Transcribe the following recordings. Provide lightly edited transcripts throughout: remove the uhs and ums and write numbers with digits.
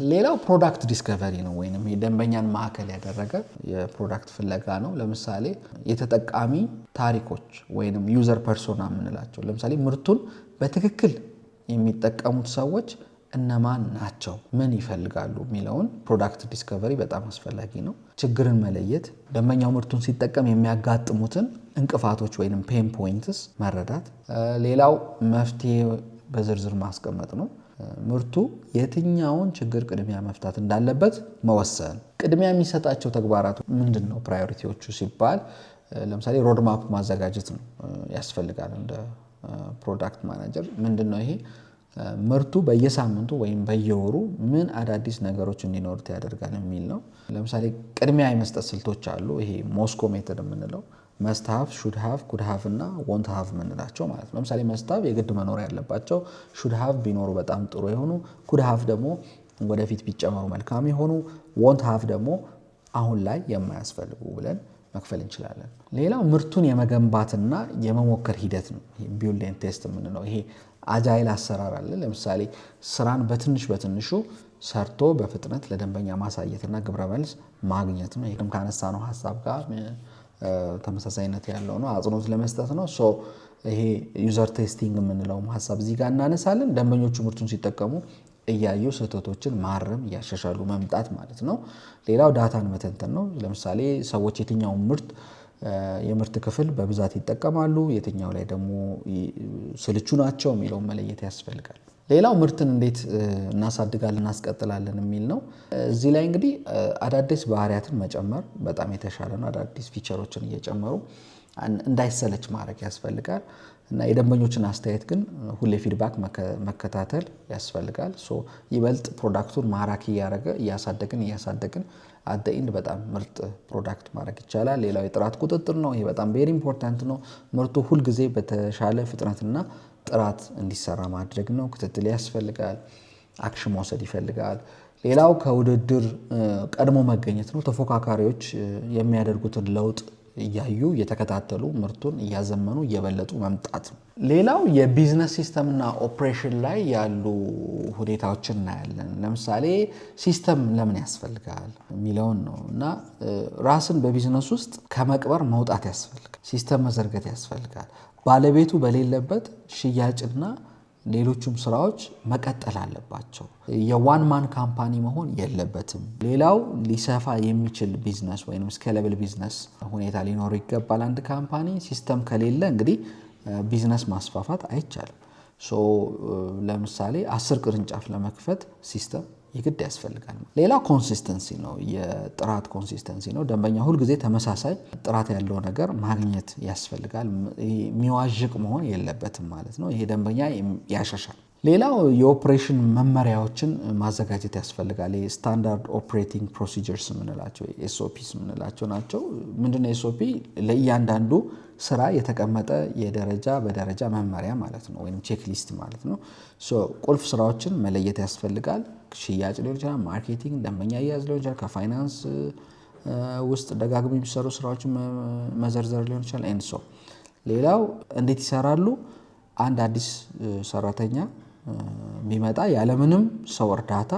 ሌላው ፕሮዳክት ዲስከቨሪ ነው ወይንም የደንበኛን ማዕከል ያደረገ የፕሮዳክት ፍለጋ ነው። ለምሳሌ የተጠቃሚ ታሪኮች ወይንም ዩዘር ፐርሶና የምንላቸው ለምሳሌ ምርቱን በትክክል የሚጠቀሙት ሰዎች እነማን ናቸው፣ ምን ይፈልጋሉ የሚለውን ፕሮዳክት ዲስከቨሪ በጣም አስፈላጊ ነው። ችግርን መለየት፣ ደንበኛው ምርቱን ሲጠቀም የሚያጋጥሙትን እንቅፋቶች ወይንም ፔን ፖይንትስ መረዳት። ሌላው መፍትሄ በዝርዝር ማስቀመጥ ነው። ምርቱ የትኛውን ችግር ቅድሚያ መፍታት እንዳለበት መወሰን። ቅድሚያ የሚሰጣቸው ተግባራት ምንድነው ፕራዮሪቲዎቹ ሲባል ለምሳሌ ሮድማፕ ማዘጋጀት ነው ያስፈልጋል። እንደ ፕሮዳክት ማናጀር ምንድነው ይሄ ምርቱ በየሳምንቱ ወይም በየወሩ ምን አዳዲስ ነገሮች እንዲኖሩት ያደርጋል የሚል ነው። ለምሳሌ ቅድሚያ የመስጠት ስልቶች አሉ። ይሄ ሞስኮ ሜተድ የምንለው መስት ሃቭ፣ ሹድ ሃቭ፣ ኩድ ሃቭ እና ወንት ሃቭ የምንላቸው ማለት ነው። ለምሳሌ መስት ሃቭ የግድ መኖር ያለባቸው፣ ሹድ ሃቭ ቢኖሩ በጣም ጥሩ የሆኑ፣ ኩድ ሃቭ ደግሞ ወደፊት ቢጨመሩ መልካም የሆኑ፣ ወንት ሃቭ ደግሞ አሁን ላይ የማያስፈልጉ ብለን መክፈል እንችላለን። ሌላው ምርቱን የመገንባትና የመሞከር ሂደት ነው። ቢልድ ኤንድ ቴስት የምንለው ይሄ አጃይል አሰራር አለ። ለምሳሌ ስራን በትንሹ ሰርቶ በፍጥነት ለደንበኛ ማሳየትና ግብረ መልስ ማግኘት ነው። ይሄም ካነሳነው ሐሳብ ጋር ተመሳሳይነት ያለው ነው፣ አጽንኦት ለመስጠት ነው። ይሄ ዩዘር ቴስቲንግ የምንለው ሐሳብ እዚህ ጋር እናነሳለን። ደንበኞቹ ምርቱን ሲጠቀሙ እያዩ ስህተቶችን ማረም፣ እያሻሻሉ መምጣት ማለት ነው። ሌላው ዳታን መተንተን ነው። ለምሳሌ ሰዎች የትኛውን የምርት ክፍል በብዛት ይጠቀማሉ፣ የትኛው ላይ ደግሞ ስልቹ ናቸው የሚለውን መለየት ያስፈልጋል። ሌላው ምርትን እንዴት እናሳድጋለን እናስቀጥላለን የሚል ነው። እዚህ ላይ እንግዲህ አዳዲስ ባህሪያትን መጨመር በጣም የተሻለ ነው። አዳዲስ ፊቸሮችን እየጨመሩ እንዳይሰለች ማድረግ ያስፈልጋል እና የደንበኞችን አስተያየት ግን ሁሌ ፊድባክ መከታተል ያስፈልጋል። ይበልጥ ፕሮዳክቱን ማራኪ እያሳደግን አት ዘ ኤንድ በጣም ምርጥ ፕሮዳክት ማድረግ ይቻላል። ሌላው የጥራት ቁጥጥር ነው። ይሄ በጣም ቬሪ ኢምፖርታንት ነው። ምርቱ ሁልጊዜ በተሻለ ፍጥነትና ጥራት እንዲሰራ ማድረግ ነው። ክትትል ያስፈልጋል። አክሽን መውሰድ ይፈልጋል። ሌላው ከውድድር ቀድሞ መገኘት ነው። ተፎካካሪዎች የሚያደርጉትን ለውጥ እያዩ እየተከታተሉ ምርቱን እያዘመኑ እየበለጡ መምጣት ነው። ሌላው የቢዝነስ ሲስተምና ኦፕሬሽን ላይ ያሉ ሁኔታዎችን እናያለን። ለምሳሌ ሲስተም ለምን ያስፈልጋል የሚለውን ነው እና ራስን በቢዝነስ ውስጥ ከመቅበር መውጣት ያስፈልጋል። ሲስተም መዘርገት ያስፈልጋል። ባለቤቱ በሌለበት ሽያጭና ሌሎችም ስራዎች መቀጠል አለባቸው። የዋን ማን ካምፓኒ መሆን የለበትም። ሌላው ሊሰፋ የሚችል ቢዝነስ ወይም ስኬለብል ቢዝነስ ሁኔታ ሊኖር ይገባል። አንድ ካምፓኒ ሲስተም ከሌለ እንግዲህ ቢዝነስ ማስፋፋት አይቻልም። ለምሳሌ 10 ቅርንጫፍ ለመክፈት ሲስተም የግድ ያስፈልጋል። ሌላው ኮንሲስተንሲ ነው። የጥራት ኮንሲስተንሲ ነው። ደንበኛ ሁልጊዜ ተመሳሳይ ጥራት ያለው ነገር ማግኘት ያስፈልጋል። የሚዋዥቅ መሆን የለበትም ማለት ነው። ይሄ ደንበኛ ያሻሻል። ሌላው የኦፕሬሽን መመሪያዎችን ማዘጋጀት ያስፈልጋል። ስታንዳርድ ኦፕሬቲንግ ፕሮሲጀርስ የምንላቸው ኤስኦፒስ የምንላቸው ናቸው። ምንድነው ኤስኦፒ? ለእያንዳንዱ ስራ የተቀመጠ በደረጃ መመሪያ ማለት ነው፣ ወይም ቼክሊስት ማለት ነው። ቁልፍ ስራዎችን መለየት ያስፈልጋል። ሽያጭ ሊሆን ይችላል፣ ማርኬቲንግ፣ ደንበኛ አያያዝ ሊሆን ይችላል፣ ከፋይናንስ ውስጥ ደጋግሞ የሚሰሩ ስራዎችን መዘርዘር ሊሆን ይችላል። ሌላው እንዴት ይሰራሉ? አንድ አዲስ ሰራተኛ ቢመጣ ያለምንም ሰው እርዳታ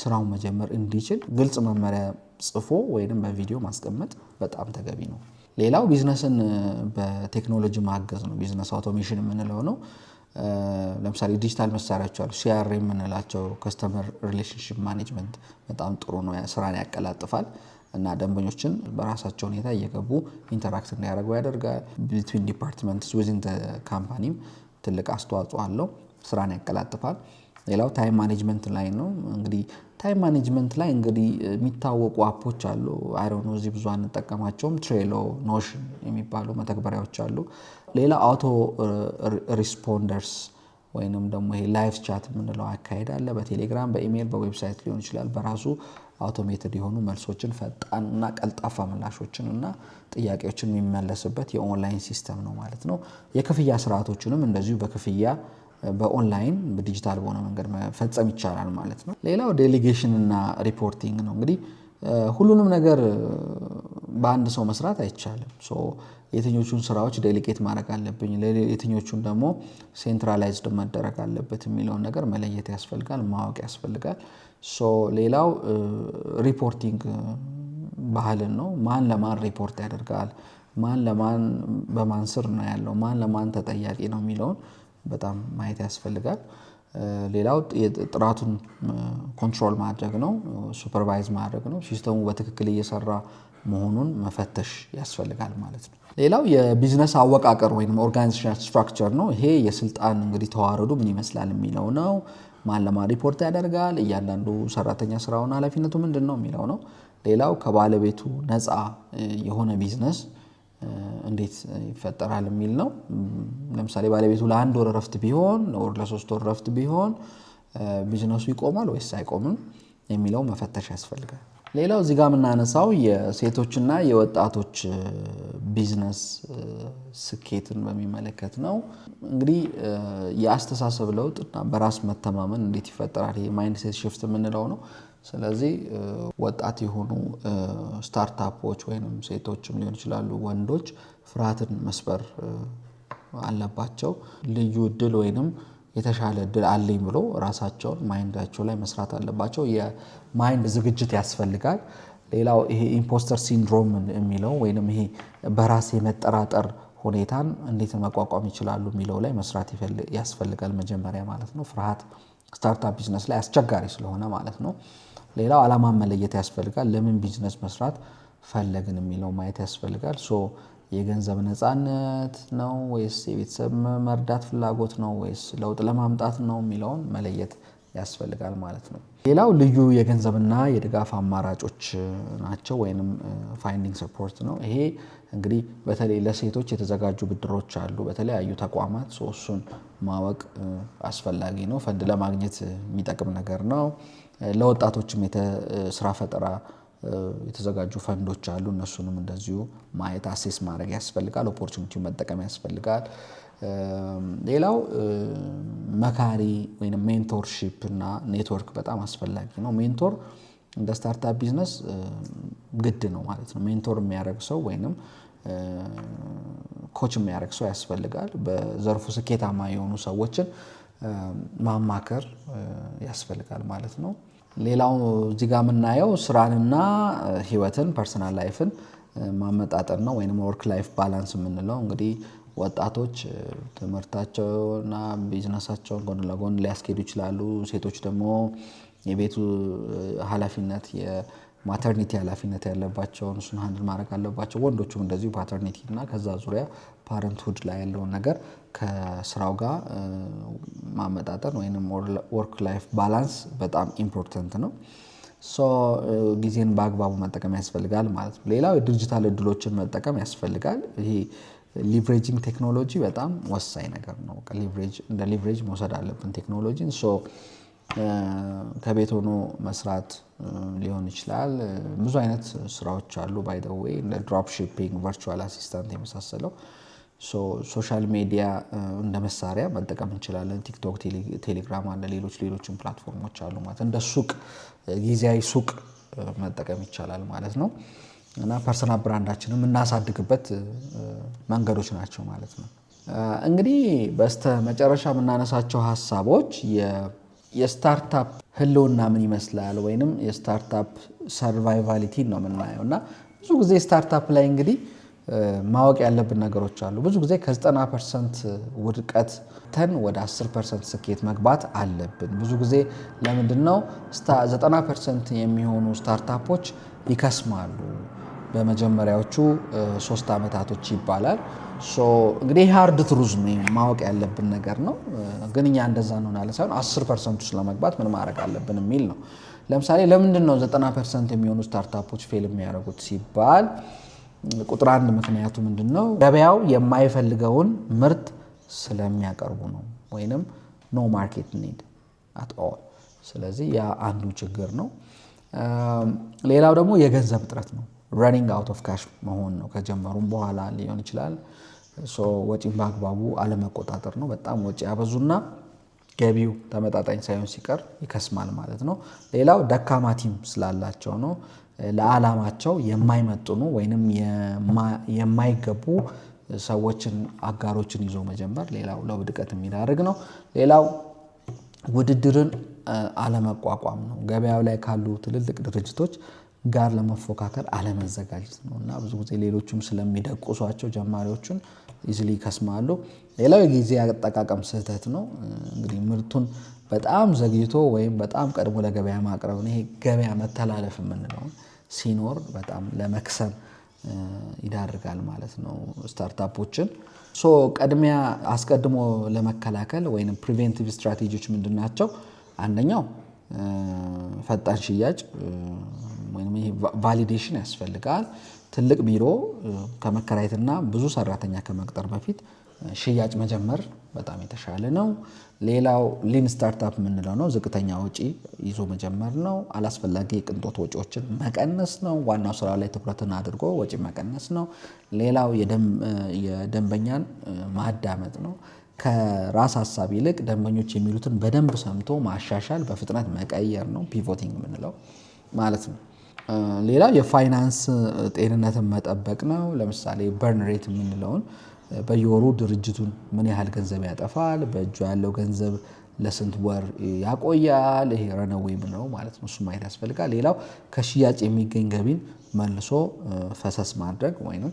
ስራውን መጀመር እንዲችል ግልጽ መመሪያ ጽፎ ወይንም በቪዲዮ ማስቀመጥ በጣም ተገቢ ነው። ሌላው ቢዝነስን በቴክኖሎጂ ማገዝ ነው። ቢዝነስ አውቶሜሽን የምንለው ነው። ለምሳሌ ዲጂታል መሳሪያዎች አሉ። ሲአርኤም የምንላቸው ከስተመር ሪሌሽንሺፕ ማኔጅመንት በጣም ጥሩ ነው። ስራን ያቀላጥፋል እና ደንበኞችን በራሳቸው ሁኔታ እየገቡ ኢንተራክት እንዲያደርጉ ያደርጋል። ቢትዊን ዲፓርትመንትስ ዊዝን ካምፓኒም ትልቅ አስተዋጽኦ አለው። ስራን ያቀላጥፋል። ሌላው ታይም ማኔጅመንት ላይ ነው። እንግዲህ ታይም ማኔጅመንት ላይ የሚታወቁ አፖች አሉ። አይሮኖ እዚህ ብዙ አንጠቀማቸውም። ትሬሎ፣ ኖሽን የሚባሉ መተግበሪያዎች አሉ። ሌላ አውቶ ሪስፖንደርስ ወይንም ደግሞ ይሄ ላይቭ ቻት የምንለው አካሄድ አለ። በቴሌግራም፣ በኢሜይል፣ በዌብሳይት ሊሆን ይችላል። በራሱ አውቶሜትድ የሆኑ መልሶችን፣ ፈጣንና ቀልጣፋ ምላሾችን እና ጥያቄዎችን የሚመለስበት የኦንላይን ሲስተም ነው ማለት ነው። የክፍያ ስርዓቶችንም እንደዚሁ በኦንላይን በዲጂታል በሆነ መንገድ መፈጸም ይቻላል ማለት ነው። ሌላው ዴሊጌሽን እና ሪፖርቲንግ ነው። እንግዲህ ሁሉንም ነገር በአንድ ሰው መስራት አይቻልም። የትኞቹን ስራዎች ዴሊጌት ማድረግ አለብኝ፣ የትኞቹን ደግሞ ሴንትራላይዝድ መደረግ አለበት የሚለውን ነገር መለየት ያስፈልጋል፣ ማወቅ ያስፈልጋል። ሌላው ሪፖርቲንግ ባህልን ነው። ማን ለማን ሪፖርት ያደርጋል፣ ማን ለማን በማን ስር ነው ያለው፣ ማን ለማን ተጠያቂ ነው የሚለውን በጣም ማየት ያስፈልጋል። ሌላው ጥራቱን ኮንትሮል ማድረግ ነው፣ ሱፐርቫይዝ ማድረግ ነው። ሲስተሙ በትክክል እየሰራ መሆኑን መፈተሽ ያስፈልጋል ማለት ነው። ሌላው የቢዝነስ አወቃቀር ወይም ኦርጋናይዜሽናል ስትራክቸር ነው። ይሄ የስልጣን እንግዲህ ተዋረዱ ምን ይመስላል የሚለው ነው። ማን ለማን ሪፖርት ያደርጋል፣ እያንዳንዱ ሰራተኛ ስራውን ኃላፊነቱ ምንድን ነው የሚለው ነው። ሌላው ከባለቤቱ ነፃ የሆነ ቢዝነስ እንዴት ይፈጠራል የሚል ነው። ለምሳሌ ባለቤቱ ለአንድ ወር ረፍት ቢሆን ለ3 ወር ረፍት ቢሆን ቢዝነሱ ይቆማል ወይስ አይቆምም የሚለው መፈተሽ ያስፈልጋል። ሌላው እዚህ ጋር የምናነሳው የሴቶችና የወጣቶች ቢዝነስ ስኬትን በሚመለከት ነው። እንግዲህ የአስተሳሰብ ለውጥና በራስ መተማመን እንዴት ይፈጠራል፣ ይሄ ማይንድ ሴት ሽፍት የምንለው ነው። ስለዚህ ወጣት የሆኑ ስታርታፖች ወይም ሴቶችም ሊሆን ይችላሉ ወንዶች ፍርሃትን መስበር አለባቸው። ልዩ እድል ወይንም የተሻለ እድል አለኝ ብሎ ራሳቸውን ማይንዳቸው ላይ መስራት አለባቸው። የማይንድ ዝግጅት ያስፈልጋል። ሌላው ይሄ ኢምፖስተር ሲንድሮም የሚለው ወይንም ይሄ በራስ የመጠራጠር ሁኔታን እንዴት መቋቋም ይችላሉ የሚለው ላይ መስራት ያስፈልጋል መጀመሪያ ማለት ነው። ፍርሃት ስታርታፕ ቢዝነስ ላይ አስቸጋሪ ስለሆነ ማለት ነው። ሌላው ዓላማ መለየት ያስፈልጋል። ለምን ቢዝነስ መስራት ፈለግን የሚለው ማየት ያስፈልጋል። የገንዘብ ነፃነት ነው ወይስ የቤተሰብ መርዳት ፍላጎት ነው ወይስ ለውጥ ለማምጣት ነው የሚለውን መለየት ያስፈልጋል ማለት ነው። ሌላው ልዩ የገንዘብና የድጋፍ አማራጮች ናቸው ወይንም ፋይንዲንግ ሰፖርት ነው። ይሄ እንግዲህ በተለይ ለሴቶች የተዘጋጁ ብድሮች አሉ በተለያዩ ተቋማት። እሱን ማወቅ አስፈላጊ ነው። ፈንድ ለማግኘት የሚጠቅም ነገር ነው። ለወጣቶችም ስራ ፈጠራ የተዘጋጁ ፈንዶች አሉ። እነሱንም እንደዚሁ ማየት አሴስ ማድረግ ያስፈልጋል። ኦፖርቹኒቲውን መጠቀም ያስፈልጋል። ሌላው መካሪ ወይም ሜንቶርሺፕ እና ኔትወርክ በጣም አስፈላጊ ነው። ሜንቶር እንደ ስታርታፕ ቢዝነስ ግድ ነው ማለት ነው። ሜንቶር የሚያደርግ ሰው ወይም ኮች የሚያደርግ ሰው ያስፈልጋል። በዘርፉ ስኬታማ የሆኑ ሰዎችን ማማከር ያስፈልጋል ማለት ነው። ሌላው እዚህ ጋር የምናየው ስራንና ህይወትን ፐርሰናል ላይፍን ማመጣጠር ነው ወይንም ወርክ ላይፍ ባላንስ የምንለው። እንግዲህ ወጣቶች ትምህርታቸውና ቢዝነሳቸውን ጎን ለጎን ሊያስኬዱ ይችላሉ። ሴቶች ደግሞ የቤቱ ኃላፊነት የማተርኒቲ ኃላፊነት ያለባቸውን እሱን ሃንድል ማድረግ አለባቸው። ወንዶቹም እንደዚሁ ፓተርኒቲ እና ከዛ ዙሪያ ፓረንትሁድ ላይ ያለውን ነገር ከስራው ጋር ማመጣጠር ወይንም ወርክ ላይፍ ባላንስ በጣም ኢምፖርታንት ነው። ጊዜን በአግባቡ መጠቀም ያስፈልጋል ማለት ነው። ሌላው የዲጂታል እድሎችን መጠቀም ያስፈልጋል። ይሄ ሊቨሬጂንግ ቴክኖሎጂ በጣም ወሳኝ ነገር ነው። እንደ ሊቨሬጅ መውሰድ አለብን ቴክኖሎጂን። ከቤት ሆኖ መስራት ሊሆን ይችላል። ብዙ አይነት ስራዎች አሉ ባይ ዘ ዌይ እንደ ድሮፕ ሺፒንግ፣ ቨርቹዋል አሲስታንት የመሳሰለው። ሶሻል ሚዲያ እንደ መሳሪያ መጠቀም እንችላለን። ቲክቶክ፣ ቴሌግራም አለ፣ ሌሎችም ፕላትፎርሞች አሉ ማለት እንደ ሱቅ፣ ጊዜያዊ ሱቅ መጠቀም ይቻላል ማለት ነው። እና ፐርሰናል ብራንዳችንን የምናሳድግበት መንገዶች ናቸው ማለት ነው። እንግዲህ በስተ መጨረሻ የምናነሳቸው ሀሳቦች የስታርታፕ ህልውና ምን ይመስላል ወይንም የስታርታፕ ሰርቫይቫሊቲ ነው የምናየው። እና ብዙ ጊዜ ስታርታፕ ላይ እንግዲህ ማወቅ ያለብን ነገሮች አሉ። ብዙ ጊዜ ከ90% ውድቀት ወደ 10% ስኬት መግባት አለብን። ብዙ ጊዜ ለምንድነው 90% የሚሆኑ ስታርታፖች ይከስማሉ በመጀመሪያዎቹ 3 ዓመታቶች ይባላል። እንግዲህ ሃርድ ትሩዝ ነው ማወቅ ያለብን ነገር ነው። ግን እኛ እንደዛ እንሆናለን ሳይሆን 10% ውስጥ ለመግባት ምን ማድረግ አለብን የሚል ነው። ለምሳሌ ለምንድነው 90% የሚሆኑ ስታርታፖች ፌል የሚያደርጉት ሲባል ቁጥር 1 ምክንያቱ ምንድነው? ገበያው የማይፈልገውን ምርት ስለሚያቀርቡ ነው ወይንም ኖ ማርኬት ኒድ አት ኦል። ስለዚህ ያ አንዱ ችግር ነው። ሌላው ደግሞ የገንዘብ እጥረት ነው። ረኒንግ አውት ኦፍ ካሽ መሆን ነው። ከጀመሩም በኋላ ሊሆን ይችላል። ወጪን በአግባቡ አለመቆጣጠር ነው። በጣም ወጪ ያበዙና ገቢው ተመጣጣኝ ሳይሆን ሲቀር ይከስማል ማለት ነው። ሌላው ደካማ ቲም ስላላቸው ነው። ለዓላማቸው የማይመጥኑ ወይንም የማይገቡ ሰዎችን አጋሮችን ይዞ መጀመር ሌላው ለውድቀት የሚዳርግ ነው። ሌላው ውድድርን አለመቋቋም ነው። ገበያው ላይ ካሉ ትልልቅ ድርጅቶች ጋር ለመፎካከር አለመዘጋጀት ነው እና ብዙ ጊዜ ሌሎቹም ስለሚደቁሷቸው ጀማሪዎቹን ኢዝሊ ይከስማሉ። ሌላው የጊዜ አጠቃቀም ስህተት ነው። እንግዲህ ምርቱን በጣም ዘግይቶ ወይም በጣም ቀድሞ ለገበያ ማቅረብ ነው። ይሄ ገበያ መተላለፍ የምንለው ሲኖር በጣም ለመክሰም ይዳርጋል ማለት ነው ስታርታፖችን። ቅድሚያ አስቀድሞ ለመከላከል ወይም ፕሪቬንቲቭ ስትራቴጂዎች ምንድን ናቸው? አንደኛው ፈጣን ሽያጭ ወይም ይሄ ቫሊዴሽን ያስፈልጋል። ትልቅ ቢሮ ከመከራየትና ብዙ ሰራተኛ ከመቅጠር በፊት ሽያጭ መጀመር በጣም የተሻለ ነው። ሌላው ሊን ስታርታፕ የምንለው ነው። ዝቅተኛ ወጪ ይዞ መጀመር ነው። አላስፈላጊ የቅንጦት ወጪዎችን መቀነስ ነው። ዋናው ስራ ላይ ትኩረትን አድርጎ ወጪ መቀነስ ነው። ሌላው የደንበኛን ማዳመጥ ነው። ከራስ ሀሳብ ይልቅ ደንበኞች የሚሉትን በደንብ ሰምቶ ማሻሻል፣ በፍጥነት መቀየር ነው ፒቮቲንግ የምንለው ማለት ነው። ሌላው የፋይናንስ ጤንነትን መጠበቅ ነው። ለምሳሌ በርን ሬት የምንለውን በየወሩ ድርጅቱን ምን ያህል ገንዘብ ያጠፋል፣ በእጁ ያለው ገንዘብ ለስንት ወር ያቆያል፣ ይሄ ረነዌይ የምንለው ማለት ነው። እሱ ማየት ያስፈልጋል። ሌላው ከሽያጭ የሚገኝ ገቢን መልሶ ፈሰስ ማድረግ ወይም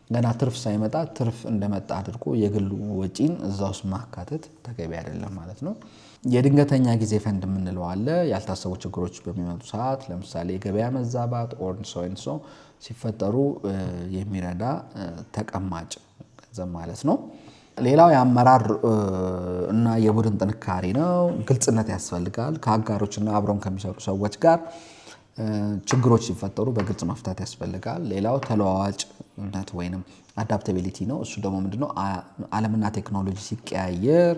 ገና ትርፍ ሳይመጣ ትርፍ እንደመጣ አድርጎ የግሉ ወጪን እዛ ውስጥ ማካተት ተገቢ አይደለም ማለት ነው። የድንገተኛ ጊዜ ፈንድ የምንለው አለ። ያልታሰቡ ችግሮች በሚመጡ ሰዓት ለምሳሌ የገበያ መዛባት ኦርንሶ ሲፈጠሩ የሚረዳ ተቀማጭ ገንዘብ ማለት ነው። ሌላው የአመራር እና የቡድን ጥንካሬ ነው። ግልጽነት ያስፈልጋል። ከአጋሮችና አብረውን ከሚሰሩ ሰዎች ጋር ችግሮች ሲፈጠሩ በግልጽ መፍታት ያስፈልጋል። ሌላው ተለዋዋጭነት ወይም አዳፕታቢሊቲ ነው። እሱ ደግሞ ምንድነው? ዓለምና ቴክኖሎጂ ሲቀያየር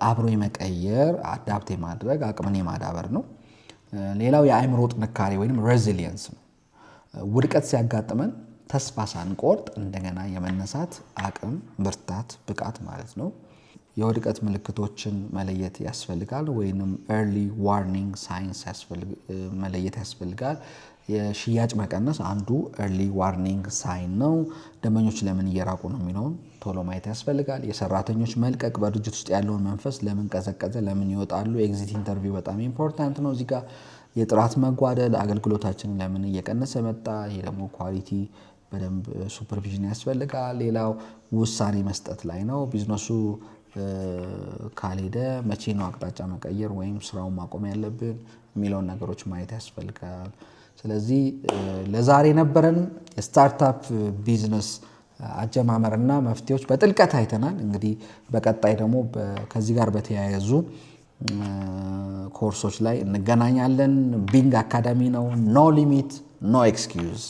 አብሮ የመቀየር አዳፕት የማድረግ አቅምን የማዳበር ነው። ሌላው የአእምሮ ጥንካሬ ወይም ሬዚሊየንስ ነው። ውድቀት ሲያጋጥመን ተስፋ ሳንቆርጥ እንደገና የመነሳት አቅም፣ ብርታት፣ ብቃት ማለት ነው። የውድቀት ምልክቶችን መለየት ያስፈልጋል ወይም ኤርሊ ዋርኒንግ ሳይንስ መለየት ያስፈልጋል። የሽያጭ መቀነስ አንዱ ኤርሊ ዋርኒንግ ሳይን ነው። ደንበኞች ለምን እየራቁ ነው የሚለውን ቶሎ ማየት ያስፈልጋል። የሰራተኞች መልቀቅ በድርጅት ውስጥ ያለውን መንፈስ ለምን ቀዘቀዘ፣ ለምን ይወጣሉ፣ ኤግዚት ኢንተርቪው በጣም ኢምፖርታንት ነው። እዚህ ጋር የጥራት መጓደል፣ አገልግሎታችንን ለምን እየቀነሰ መጣ፣ ይሄ ደግሞ ኳሊቲ በደንብ ሱፐርቪዥን ያስፈልጋል። ሌላው ውሳኔ መስጠት ላይ ነው። ቢዝነሱ ካልሄደ መቼ ነው አቅጣጫ መቀየር ወይም ስራውን ማቆም ያለብን የሚለውን ነገሮች ማየት ያስፈልጋል። ስለዚህ ለዛሬ ነበረን የስታርታፕ ቢዝነስ አጀማመርና መፍትሄዎች በጥልቀት አይተናል። እንግዲህ በቀጣይ ደግሞ ከዚህ ጋር በተያያዙ ኮርሶች ላይ እንገናኛለን። ቢንግ አካዳሚ ነው። ኖ ሊሚት ኖ ኤክስኪውዝ